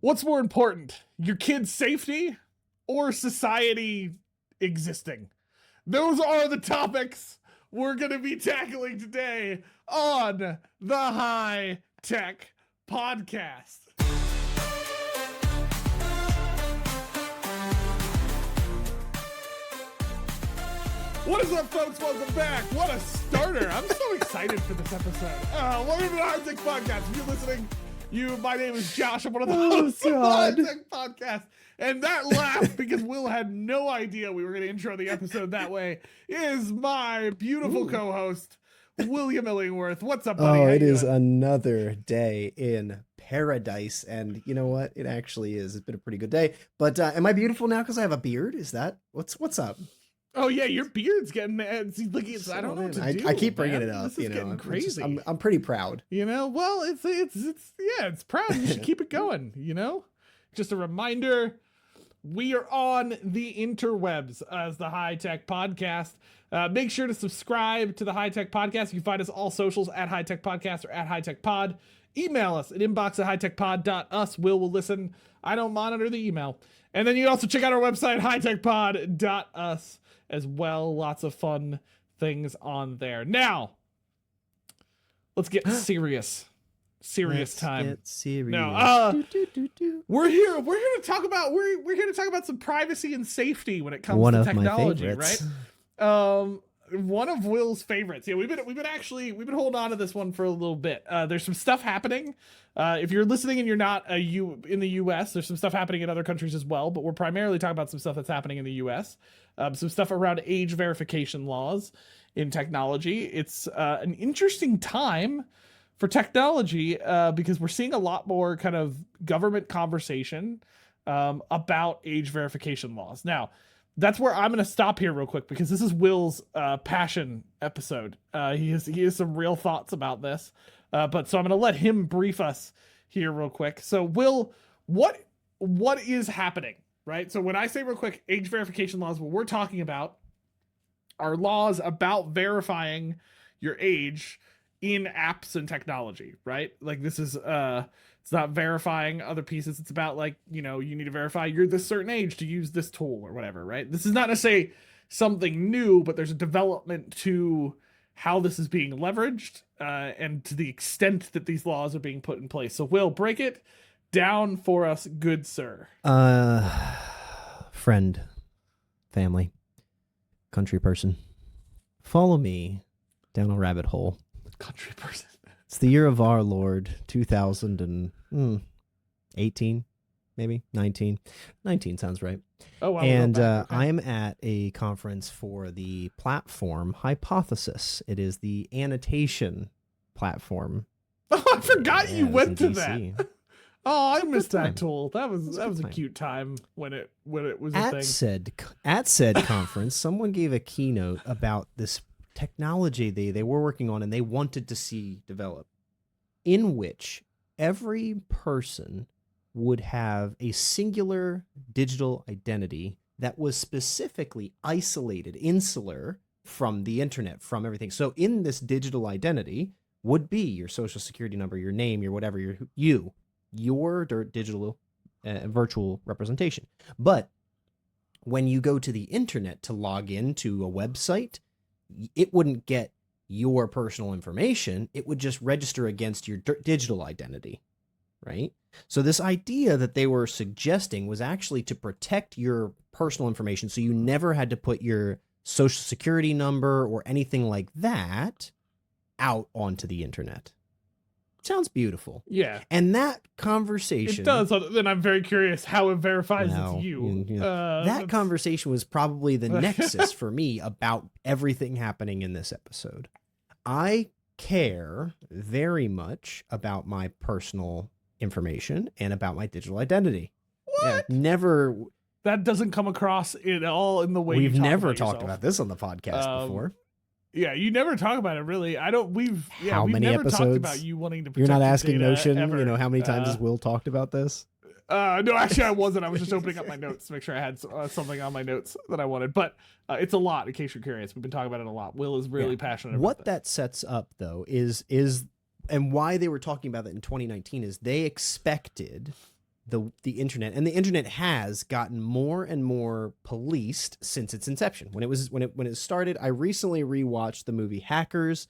What's more important, your kid's safety or society existing? Those are the topics we're going to be tackling today on the High Tech Podcast. What is up, folks? Welcome back. What a starter. I'm so excited for this episode. Welcome to the HiTech Podcast. If you're listening, my name is Josh. I'm one of the hosts of the HiTech Podcast. And that laugh, because Will had no idea we were going to intro the episode that way, is my beautiful co-host, William Illingworth. What's up, buddy? Oh, it is another day in paradise. And you know what? It actually is. It's been a pretty good day. But am I beautiful now because I have a beard? Is that what's up? Oh yeah, your beard's getting. I don't know what to do. I keep bringing it up. This is getting crazy. I'm pretty proud. You know, well, it's proud. You should keep it going. You know, just a reminder, we are on the interwebs as the HiTech Podcast. Make sure to subscribe to the HiTech Podcast. You can find us all socials at HiTech Podcast or at HiTech Pod. Email us at inbox@hitechpod.us. Will listen. I don't monitor the email. And then you can also check out our website, hitechpod.us. as well. Lots of fun things on there. Now, let's get serious. Let's time. Get serious. No, we're here to talk about some privacy and safety when it comes to technology, right? One of Will's favorites. Yeah, we've been holding on to this one for a little bit. There's some stuff happening. If you're listening and you're not in the US, there's some stuff happening in other countries as well, but we're primarily talking about some stuff that's happening in the US. Some stuff around age verification laws in technology. It's an interesting time for technology because we're seeing a lot more kind of government conversation about age verification laws. Now, that's where I'm going to stop here real quick because this is Will's passion episode. He has some real thoughts about this. So I'm going to let him brief us here real quick. So Will, what is happening, right? So when I say real quick, age verification laws, what we're talking about are laws about verifying your age in apps and technology, right? Like this is, it's not verifying other pieces. It's about like, you need to verify you're this certain age to use this tool or whatever, right? This is not necessarily something new, but there's a development to how this is being leveraged and to the extent that these laws are being put in place. So Will, break it down for us, good sir. Friend, family, country person, follow me down a rabbit hole. Country person. It's the year of our Lord, 2018, maybe 19. 19 sounds right. Oh, wow. And okay. I'm at a conference for the platform Hypothesis. It is the annotation platform. Oh, I forgot you went to that. Oh, I missed that tool. That was a cute time when it was a thing. At said conference, someone gave a keynote about this technology they were working on and they wanted to see develop, in which every person would have a singular digital identity that was specifically isolated, insular from the internet, from everything. So in this digital identity would be your social security number, your name, your whatever, your digital virtual representation. But when you go to the internet to log into a website, it wouldn't get your personal information. It would just register against your digital identity, right? So this idea that they were suggesting was actually to protect your personal information so you never had to put your social security number or anything like that out onto the internet. Sounds beautiful. Yeah. And that conversation... It does. Then I'm very curious how it verifies it's you. That conversation was probably the nexus for me about everything happening in this episode. I care very much about my personal information and about my digital identity. What? Yeah, never... That doesn't come across at all in the way we've you never talked about this on the podcast before. Yeah, you never talk about it, really. We've many never episodes? Talked about you wanting to protect You're not asking Notion, ever. How many times has Will talked about this? No, actually I wasn't. I was just opening up my notes to make sure I had something on my notes that I wanted. But it's a lot, in case you're curious. We've been talking about it a lot. Will is really passionate about what that sets up, though, is and why they were talking about it in 2019 is they expected the internet, and the internet has gotten more and more policed since its inception. When it started, I recently rewatched the movie Hackers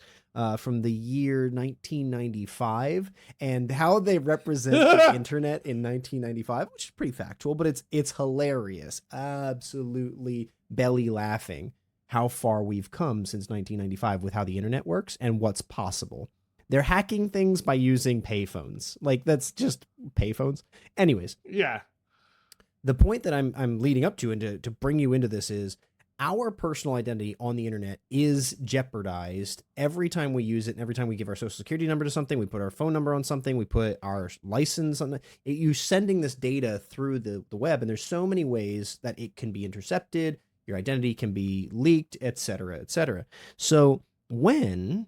from the year 1995, and how they represent the internet in 1995, which is pretty factual, but it's hilarious, absolutely belly laughing how far we've come since 1995 with how the internet works and what's possible. They're hacking things by using payphones. Like, that's just payphones. Anyways. Yeah. The point that I'm leading up to, and to bring you into this, is our personal identity on the internet is jeopardized every time we use it. And every time we give our social security number to something, we put our phone number on something, we put our license on you're sending this data through the web. And there's so many ways that it can be intercepted. Your identity can be leaked, et cetera, et cetera. So when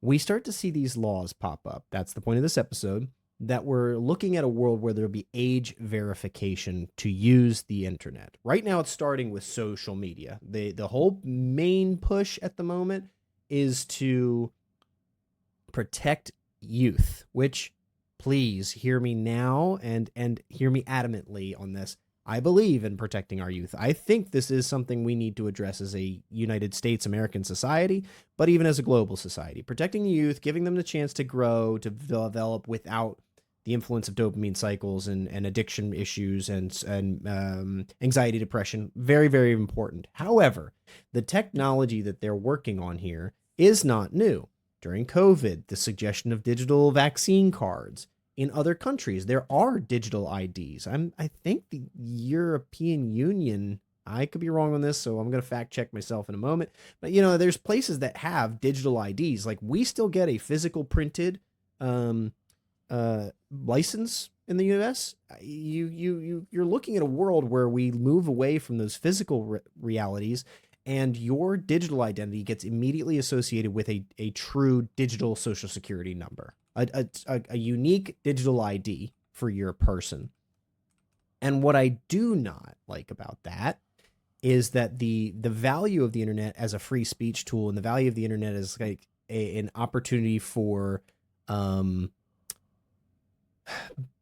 we start to see these laws pop up, that's the point of this episode, that we're looking at a world where there'll be age verification to use the internet. Right now, it's starting with social media. The whole main push at the moment is to protect youth, which, please hear me now and hear me adamantly on this. I believe in protecting our youth. I think this is something we need to address as a United States American society, but even as a global society. Protecting the youth, giving them the chance to grow, to develop without the influence of dopamine cycles and addiction issues and anxiety, depression. Very, very important. However, the technology that they're working on here is not new. During COVID, the suggestion of digital vaccine cards. In other countries, there are digital IDs. I think the European Union, I could be wrong on this, so I'm going to fact check myself in a moment. But, there's places that have digital IDs. Like, we still get a physical printed license in the US. You're looking at a world where we move away from those physical realities, and your digital identity gets immediately associated with a true digital social security number. A unique digital ID for your person. And what I do not like about that is that the value of the internet as a free speech tool, and the value of the internet as like an opportunity for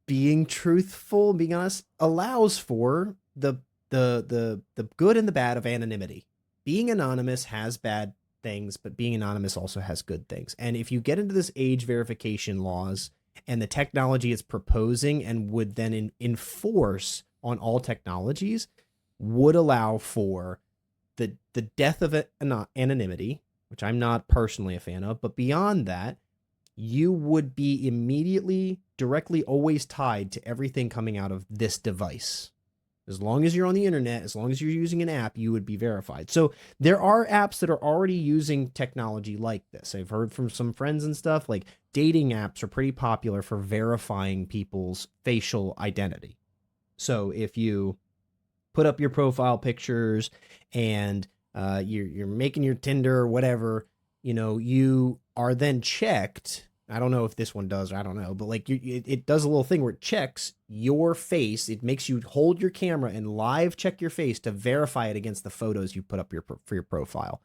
being truthful, being honest, allows for the good and the bad of anonymity. Being anonymous has bad things, but being anonymous also has good things. And if you get into this age verification laws and the technology it's proposing and would then enforce on all technologies, would allow for the death of anonymity, which I'm not personally a fan of, but beyond that, you would be immediately, directly, always tied to everything coming out of this device. As long as you're on the internet, as long as you're using an app, you would be verified. So there are apps that are already using technology like this. I've heard from some friends and stuff, like dating apps are pretty popular for verifying people's facial identity. So if you put up your profile pictures and you're making your Tinder or whatever, you are then checked. I don't know if this one does, or I don't know, but like it does a little thing where it checks your face. It makes you hold your camera and live check your face to verify it against the photos you put up for your profile.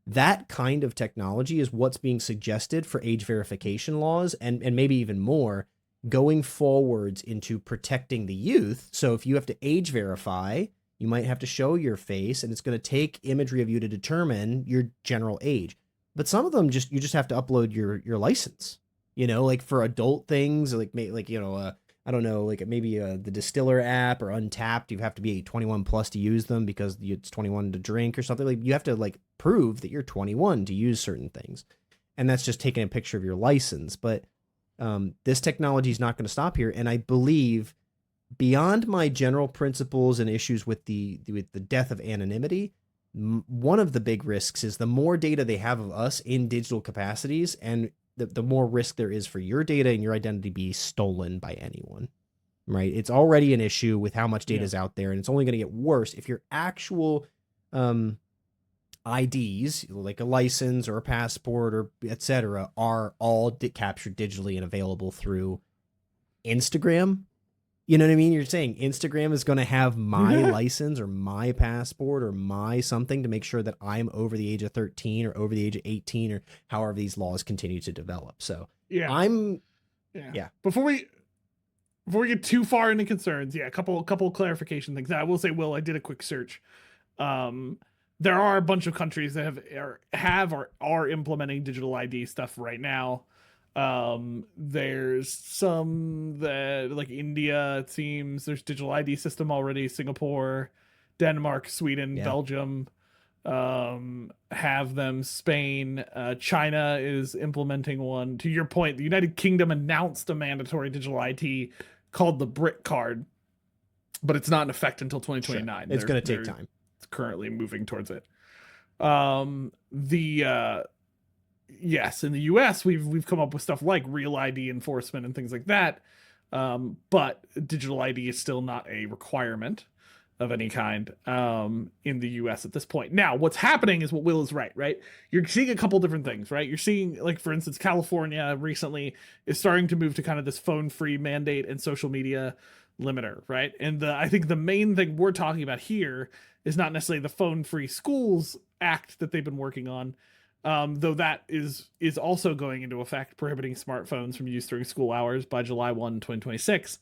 That kind of technology is what's being suggested for age verification laws, and maybe even more going forwards into protecting the youth. So if you have to age verify, you might have to show your face, and it's going to take imagery of you to determine your general age. But some of them you just have to upload your license. Like for adult things, I don't know, like maybe the Distiller app or Untapped, you have to be 21 plus to use them because it's 21 to drink or something. Like, you have to like prove that you're 21 to use certain things. And that's just taking a picture of your license. But this technology is not going to stop here. And I believe, beyond my general principles and issues with the death of anonymity, one of the big risks is the more data they have of us in digital capacities, and the more risk there is for your data and your identity be stolen by anyone, right? It's already an issue with how much data is out there, and it's only going to get worse if your actual IDs, like a license or a passport or etc., are all captured digitally and available through Instagram. You know what I mean? You're saying Instagram is going to have my license or my passport or my something to make sure that I'm over the age of 13 or over the age of 18 or however these laws continue to develop. So yeah. Before before we get too far into concerns, a couple clarification things. Now, I will say, Will, I did a quick search. There are a bunch of countries that have or are implementing digital ID stuff right now. There's some that, like India, it seems there's digital ID system already. Singapore, Denmark, Sweden, Belgium have them. Spain, China is implementing one. To your point, the United Kingdom announced a mandatory digital ID called the BRIC card, but it's not in effect until 2029. Sure. It's going to take time. It's currently moving towards it. Yes, in the US we've come up with stuff like real ID enforcement and things like that. But digital ID is still not a requirement of any kind in the US at this point. Now, what's happening is what Will is right? You're seeing a couple different things, right? You're seeing, like, for instance, California recently is starting to move to kind of this phone-free mandate and social media limiter, right? And I think the main thing we're talking about here is not necessarily the Phone-Free Schools Act that they've been working on, though that is also going into effect, prohibiting smartphones from use during school hours by July 1, 2026.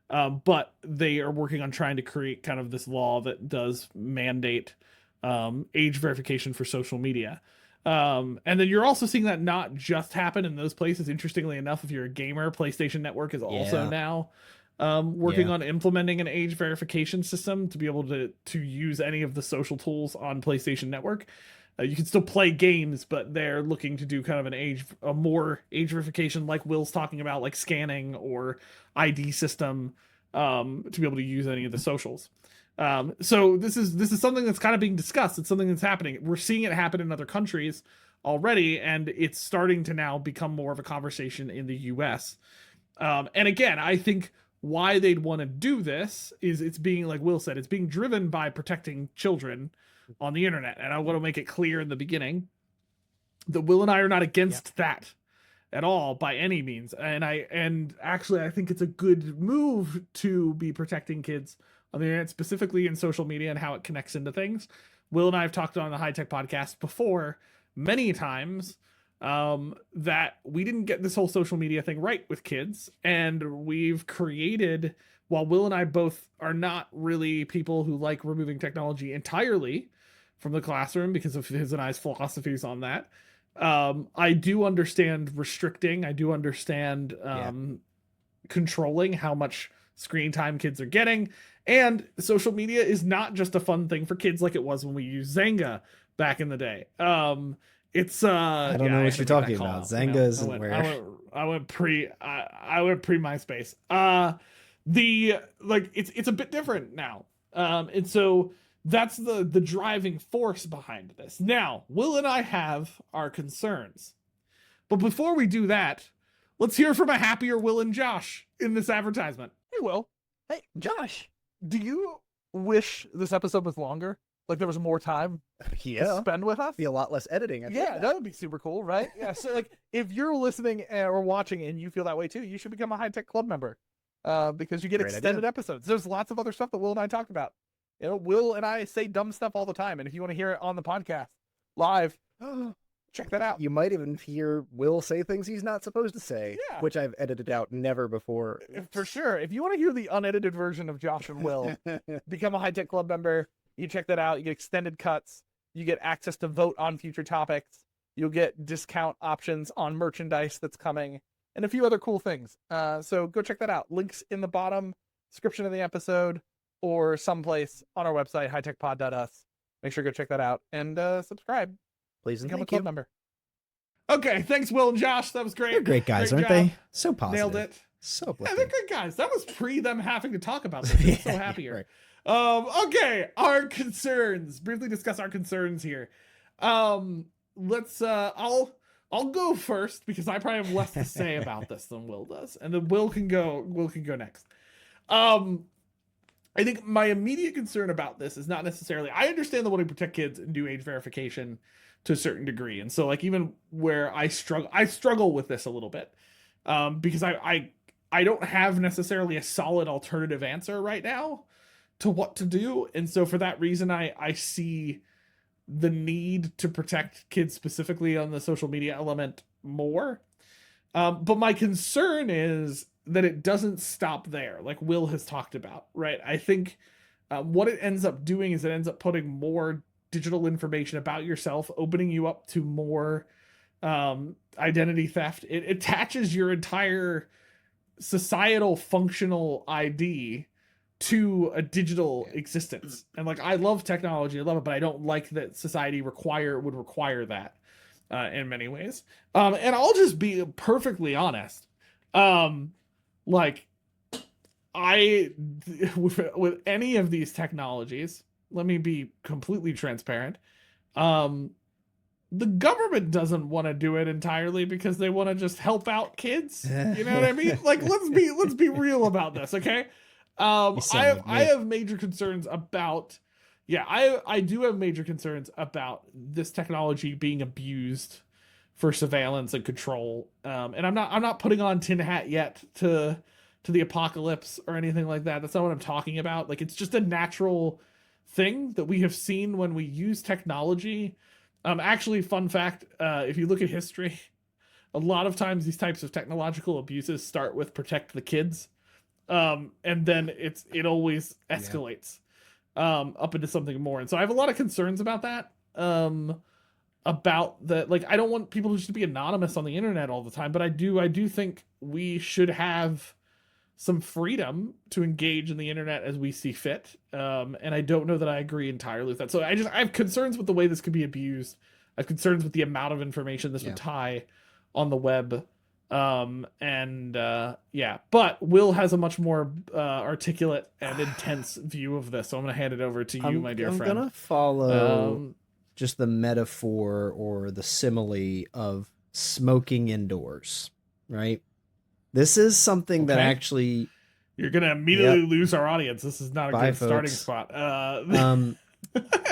But they are working on trying to create kind of this law that does mandate age verification for social media. And then you're also seeing that not just happen in those places. Interestingly enough, if you're a gamer, PlayStation Network is also now working on implementing an age verification system to be able to use any of the social tools on PlayStation Network. You can still play games, but they're looking to do kind of a more age verification, like Will's talking about, like scanning or ID system, to be able to use any of the socials. So this is something that's kind of being discussed. It's something that's happening. We're seeing it happen in other countries already, and it's starting to now become more of a conversation in the US. And again, I think why they'd want to do this is it's being, like Will said, it's being driven by protecting children on the internet. And I want to make it clear in the beginning that Will and I are not against that at all by any means. And actually I think it's a good move to be protecting kids on the internet, specifically in social media and how it connects into things. Will and I have talked on the HiTech podcast before many times that we didn't get this whole social media thing right with kids, and we've created, while Will and I both are not really people who like removing technology entirely from the classroom because of his and I's philosophies on that, I do understand restricting. I do understand controlling how much screen time kids are getting. And social media is not just a fun thing for kids like it was when we used Zanga back in the day. It's I don't know what you're talking about. Zanga isn't where I went pre MySpace. It's a bit different now. And so that's the driving force behind this. Now, Will and I have our concerns. But before we do that, let's hear from a happier Will and Josh in this advertisement. Hey, Will. Hey, Josh. Do you wish this episode was longer? Like there was more time to spend with us? Be a lot less editing. That would be super cool, right? Yeah, so like if you're listening or watching and you feel that way too, you should become a HiTech Club member because you get extended episodes. There's lots of other stuff that Will and I talked about. You know, Will and I say dumb stuff all the time, and if you want to hear it on the podcast live, check that out. You might even hear Will say things he's not supposed to say, which I've edited out never before. For sure. If you want to hear the unedited version of Josh and Will, become a HiTech Club member. You check that out. You get extended cuts. You get access to vote on future topics. You'll get discount options on merchandise that's coming and a few other cool things. So go check that out. Links in the bottom description of the episode or someplace on our website, hitechpod.us. Make sure to go check that out and subscribe. Please and become a club member. Okay, thanks, Will and Josh. That was great. They're great guys, aren't they? So positive. Nailed it. So uplifting. Yeah, they're great guys. That was pre them having to talk about this. I'm so happier. Right. Okay, our concerns. Briefly discuss our concerns here. Let's I'll go first because I probably have less to say about this than Will does. And then Will can go next. I think my immediate concern about this is not necessarily, I understand the wanting to protect kids and do age verification to a certain degree. And so like even where I struggle with this a little bit. Because I don't have necessarily a solid alternative answer right now to what to do. And so for that reason, I see the need to protect kids specifically on the social media element more. But my concern is that it doesn't stop there, like Will has talked about, right? I think what it ends up doing is it ends up putting more digital information about yourself, opening you up to more identity theft. It attaches your entire societal functional ID to a digital existence. And like, I love technology, I love it, but I don't like that society would require that in many ways. And I'll just be perfectly honest. Like, with any of these technologies, let me be completely transparent. The government doesn't want to do it entirely because they want to just help out kids. You know what I mean? Like, let's be real about this, okay? I have major concerns about, I do have major concerns about this technology being abused for surveillance and control. And I'm not putting on tin hat yet to the apocalypse or anything like that. That's not what I'm talking about. Like, it's just a natural thing that we have seen when we use technology. Actually, fun fact, if you look at history, a lot of times these types of technological abuses start with protect the kids. And then it always escalates up into something more. And so I have a lot of concerns about that. About the, like, I don't want people to just be anonymous on the internet all the time, but I do think we should have some freedom to engage in the internet as we see fit. And I don't know that I agree entirely with that. So I have concerns with the way this could be abused. I have concerns with the amount of information this would tie on the web. But Will has a much more articulate and intense view of this. So I'm going to hand it over to you, my dear friend. I'm going to follow just the metaphor or the simile of smoking indoors, right? This is something that actually... You're going to immediately lose our audience. This is not a good starting spot.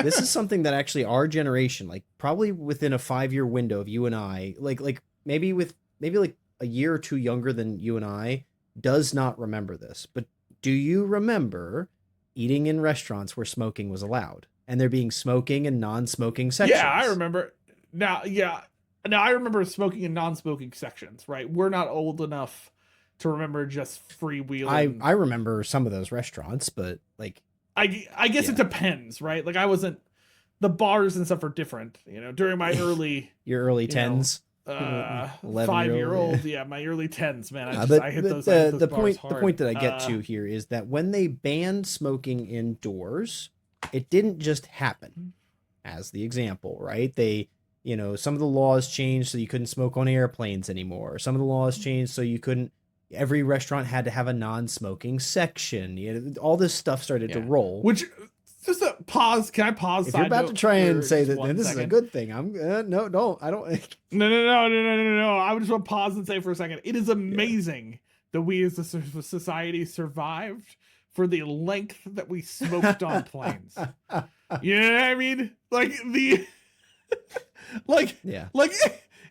This is something that actually our generation, like probably within a 5-year window of you and I, like maybe like a year or two younger than you and I, does not remember this. But do you remember eating in restaurants where smoking was allowed? And there being smoking and non-smoking sections? Yeah, I remember. Now, I remember smoking and non-smoking sections, right? We're not old enough to remember just freewheeling. I remember some of those restaurants, but like... I guess it depends, right? Like, the bars and stuff are different, you know, during my early... Your early 10s? 5-year-old, my early 10s, man. I hit those the bars point hard. The point that I get to here is that when they banned smoking indoors, it didn't just happen. As the example, right? They, you know, some of the laws changed so you couldn't smoke on airplanes anymore. Some of the laws changed so you couldn't... Every restaurant had to have a non-smoking section. You know, all this stuff started to roll. Which, just a pause. Can I pause? If you're about to try and say that this is a good thing, I'm no, don't. I don't. No. I would just want to pause and say for a second. It is amazing that we as a society survived for the length that we smoked on planes. You know what I mean? Like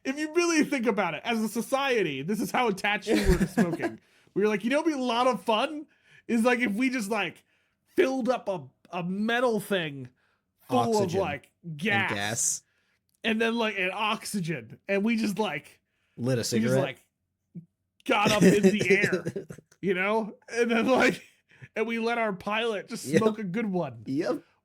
if you really think about it, as a society, this is how attached we were to smoking. We were like, you know, what'd be a lot of fun is like if we just like filled up a metal thing full oxygen of like gas and then like an oxygen, and we just like lit a cigarette, we just like got up in the air, you know, and then like, and we let our pilot just smoke a good one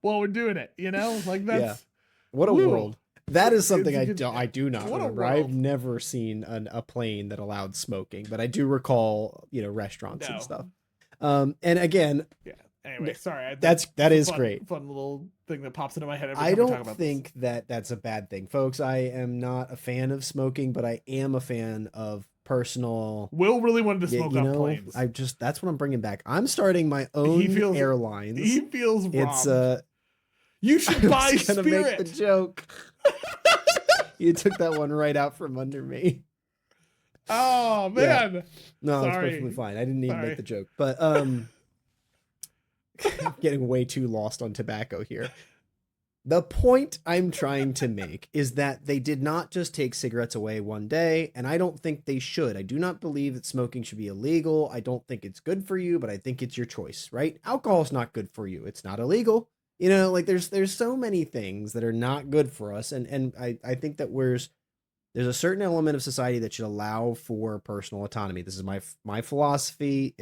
while we're doing it, you know, like that's what a world. That is something I do not remember. I've never seen a plane that allowed smoking, but I do recall, you know, restaurants and stuff. And again, anyway, sorry. That is great. Fun little thing that pops into my head every time I don't talk about think that that's a bad thing, folks. I am not a fan of smoking, but I am a fan of personal. Will really wanted to smoke on planes. That's what I'm bringing back. I'm starting my own airlines. He feels robbed. It's you should buy Spirit. Make the joke. You took that one right out from under me. Oh man. No, it's perfectly fine. I didn't even make the joke. But I'm getting way too lost on tobacco here. The point I'm trying to make is that they did not just take cigarettes away one day, and I don't think they should. I do not believe that smoking should be illegal. I don't think it's good for you, but I think it's your choice, right? Alcohol is not good for you. It's not illegal. You know, like there's so many things that are not good for us, and I think that There's a certain element of society that should allow for personal autonomy. This is my philosophy.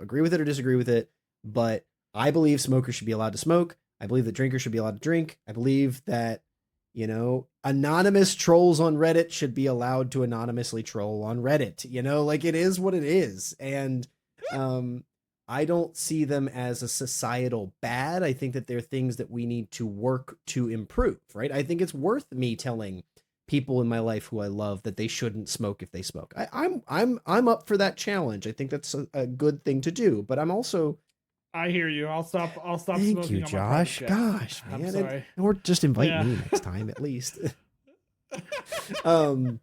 Agree with it or disagree with it, but I believe smokers should be allowed to smoke. I believe that drinkers should be allowed to drink. I believe that, anonymous trolls on Reddit should be allowed to anonymously troll on Reddit. It is what it is. And I don't see them as a societal bad. I think that they're things that we need to work to improve, right? I think it's worth me telling people in my life who I love that they shouldn't smoke if they smoke. I'm up for that challenge. I think that's a good thing to do, but I'm also. I hear you. I'll stop Thank smoking. You, Josh. Gosh, man. I'm sorry. Or just invite me next time at least. But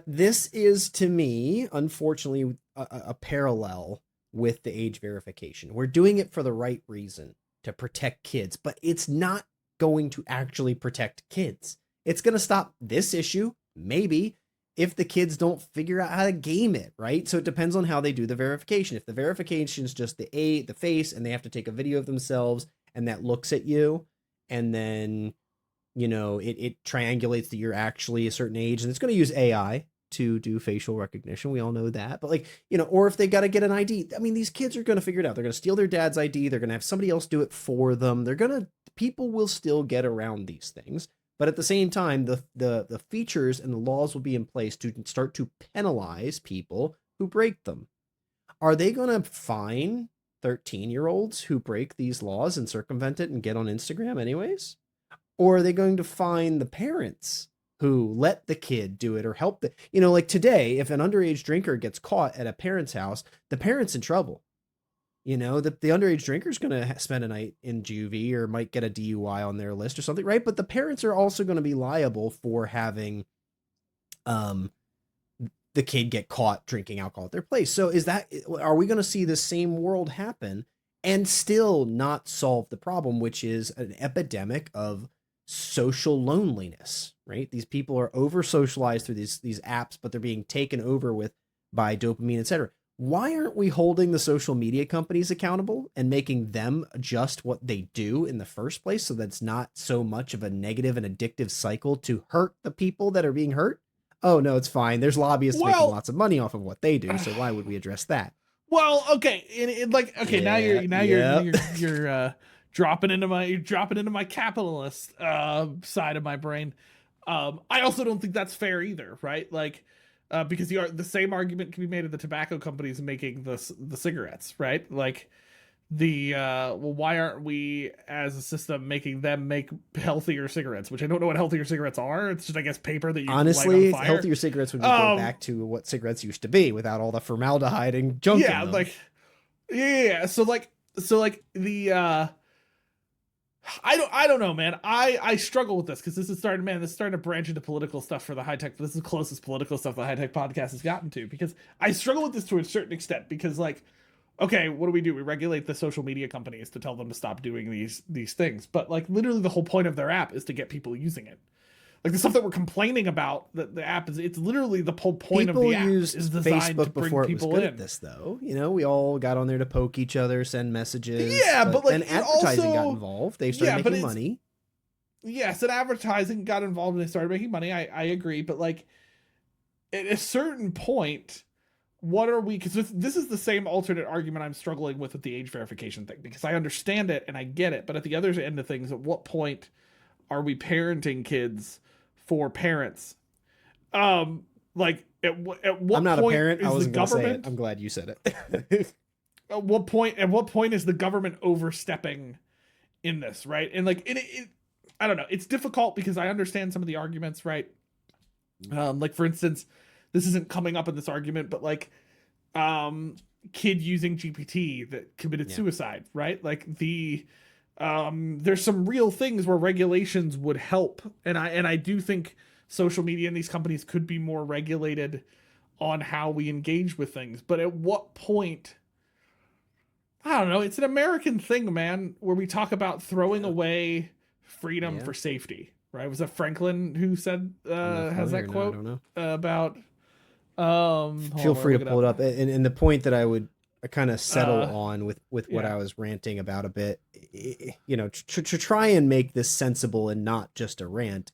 this is, to me, unfortunately, a parallel with the age verification. We're doing it for the right reason, to protect kids, but it's not going to actually protect kids. It's going to stop this issue, maybe, if the kids don't figure out how to game it, right? So it depends on how they do the verification. If the verification is just the face, and they have to take a video of themselves, and that looks at you, and then, it triangulates that you're actually a certain age, and it's going to use AI to do facial recognition. We all know that. But or if they got to get an ID, I mean, these kids are going to figure it out. They're going to steal their dad's ID. They're going to have somebody else do it for them. People will still get around these things. But at the same time, the features and the laws will be in place to start to penalize people who break them. Are they going to fine 13-year-olds who break these laws and circumvent it and get on Instagram anyways? Or are they going to fine the parents who let the kid do it or help today, if an underage drinker gets caught at a parent's house, the parent's in trouble. The underage drinker is going to spend a night in juvie or might get a DUI on their list or something, right? But the parents are also going to be liable for having the kid get caught drinking alcohol at their place. So are we going to see the same world happen and still not solve the problem, which is an epidemic of social loneliness, right? These people are over socialized through these apps, but they're being taken over by dopamine, etc. Why aren't we holding the social media companies accountable and making them adjust what they do in the first place, so that's not so much of a negative and addictive cycle to hurt the people that are being hurt? Oh, no, it's fine. There's lobbyists making lots of money off of what they do, so why would we address that? Well, okay, now you're dropping into my capitalist side of my brain. I also don't think that's fair either, right? Because the same argument can be made of the tobacco companies making the cigarettes, right? Why aren't we as a system making them make healthier cigarettes? Which I don't know what healthier cigarettes are. It's just, I guess, paper that you honestly light on fire. Healthier cigarettes would be going back to what cigarettes used to be without all the formaldehyde and junk. Yeah, in them. I don't know, man. I struggle with this because this is starting to branch into political stuff for the HiTech. This is the closest political stuff the HiTech podcast has gotten to, because I struggle with this to a certain extent, because okay, what do? We regulate the social media companies to tell them to stop doing these things. But literally the whole point of their app is to get people using it. The stuff that we're complaining about, the app it's literally the whole point of the app is designed Facebook to bring before people it was good in. At this, though, we all got on there to poke each other, send messages. Yeah, but then advertising got involved. They started making money. Yes, and advertising got involved and they started making money. I agree, but at a certain point, what are we? Because this is the same alternate argument I'm struggling with the age verification thing, because I understand it and I get it, but at the other end of things, at what point are we parenting kids for parents? At what I'm not point a parent. is I wasn't the government? Say it. I'm glad you said it. At what point is the government overstepping in this, right? And I don't know. It's difficult because I understand some of the arguments, right? For instance, this isn't coming up in this argument, but kid using GPT that committed suicide, right? There's some real things where regulations would help, and I do think social media and these companies could be more regulated on how we engage with things. But at what point? I don't know. It's an American thing, man, where we talk about throwing away freedom for safety, right? Was that Franklin who said has that quote? I don't know. About feel free to pull it up. And the point that I would kind of settle on with what I was ranting about a bit, to try and make this sensible and not just a rant.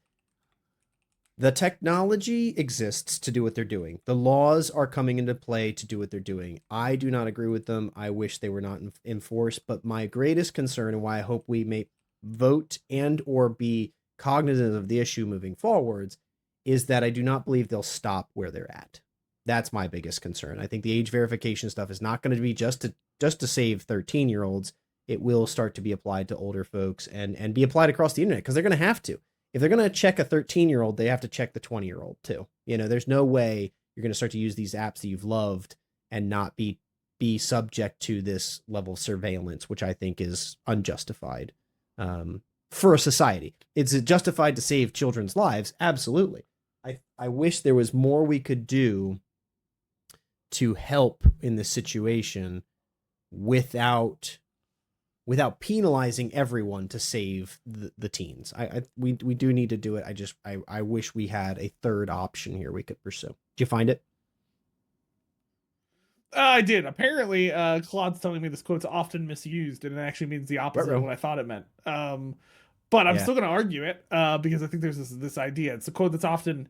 The technology exists to do what they're doing. The laws are coming into play to do what they're doing. I do not agree with them. I wish they were not enforced. But my greatest concern, and why I hope we may vote and or be cognizant of the issue moving forwards, is that I do not believe they'll stop where they're at. That's my biggest concern. I think the age verification stuff is not going to be just to save 13-year-olds. It will start to be applied to older folks and be applied across the internet, because they're going to have to. If they're going to check a 13-year-old, they have to check the 20-year-old too. You know, there's no way you're going to start to use these apps that you've loved and not be subject to this level of surveillance, which I think is unjustified for a society. It's justified to save children's lives. Absolutely. I wish there was more we could do to help in this situation without penalizing everyone to save the teens. We do need to do it. I wish we had a third option here we could pursue. Did you find it? I did. Apparently, Claude's telling me this quote's often misused, and it actually means the opposite of what I thought it meant. But I'm still going to argue it because I think there's this idea. It's a quote that's often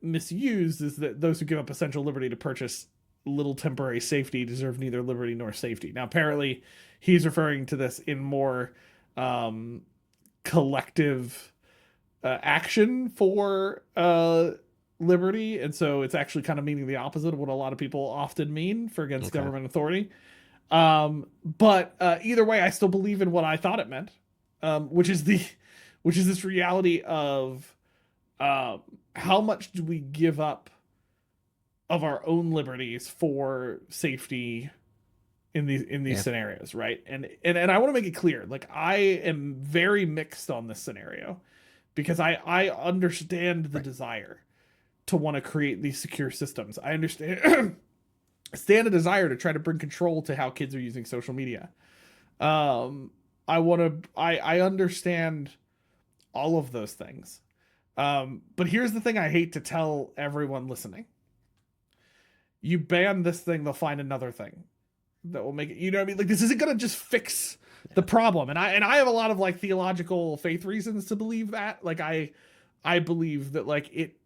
misused, is that those who give up essential liberty to purchase little temporary safety deserve neither liberty nor safety. Now, apparently, he's referring to this in more collective action for liberty, and so it's actually kind of meaning the opposite of what a lot of people often mean for against government authority. But either way, I still believe in what I thought it meant, which is this reality of how much do we give up of our own liberties for safety in these scenarios, right? And I want to make it clear, like, I am very mixed on this scenario, because I understand the desire to want to create these secure systems. I understand a desire to try to bring control to how kids are using social media. I understand all of those things. But here's the thing I hate to tell everyone listening. You ban this thing, they'll find another thing that will make it, you know what I mean? Like, this isn't going to just fix the problem. And I have a lot of like theological faith reasons to believe that. Like, I believe that like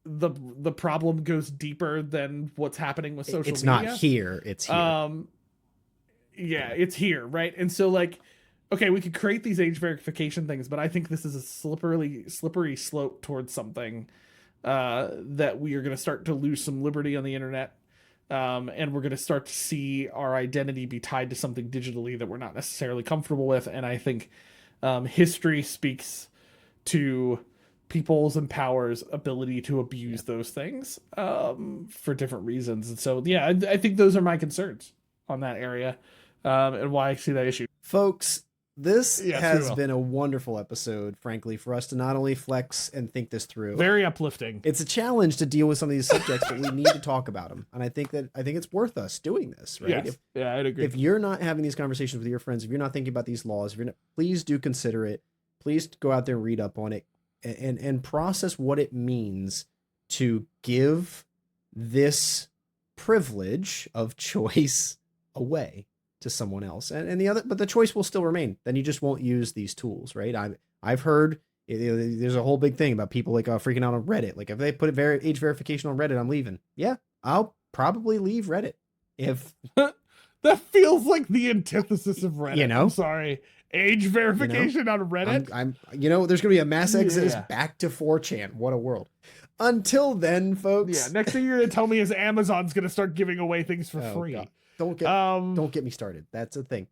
the problem goes deeper than what's happening with social media. It's not here, it's here. Yeah, it's here, right? And so like, okay, we could create these age verification things, but I think this is a slippery slope towards something that we are going to start to lose some liberty on the internet. And we're going to start to see our identity be tied to something digitally that we're not necessarily comfortable with. And I think history speaks to people's and powers' ability to abuse those things for different reasons. And so, yeah, I think those are my concerns on that area and why I see that issue. Folks, this has been a wonderful episode, frankly, for us to not only flex and think this through. Very uplifting. It's a challenge to deal with some of these subjects, but we need to talk about them. And I think it's worth us doing this, right? Yes. I'd agree. If you're not having these conversations with your friends, if you're not thinking about these laws, please do consider it. Please go out there and read up on it and process what it means to give this privilege of choice away to someone else, but the choice will still remain. Then you just won't use these tools, right? I've heard there's a whole big thing about people like freaking out on Reddit. Like, if they put age verification on Reddit, I'm leaving. Yeah, I'll probably leave Reddit if that feels like the antithesis of Reddit. You know, I'm sorry, age verification on Reddit. I'm there's gonna be a mass exodus back to 4chan. What a world. Until then, folks. Yeah, next thing you're gonna tell me is Amazon's gonna start giving away things for free. God. Don't get me started. That's a thing.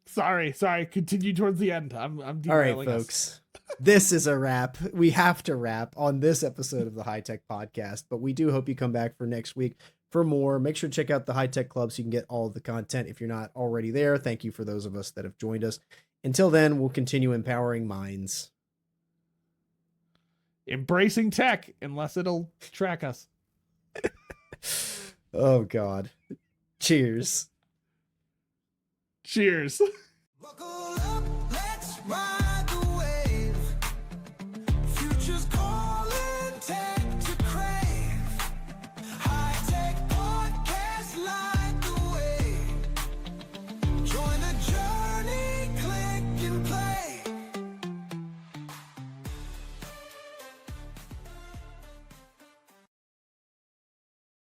Sorry. Continue towards the end. I'm all right, folks. This is a wrap. We have to wrap on this episode of the HiTech Podcast, but we do hope you come back for next week for more. Make sure to check out the HiTech Club so you can get all of the content if you're not already there. Thank you for those of us that have joined us. Until then, we'll continue empowering minds. Embracing tech, unless it'll track us. Oh, God. Cheers. Cheers. Buckle up, let's ride.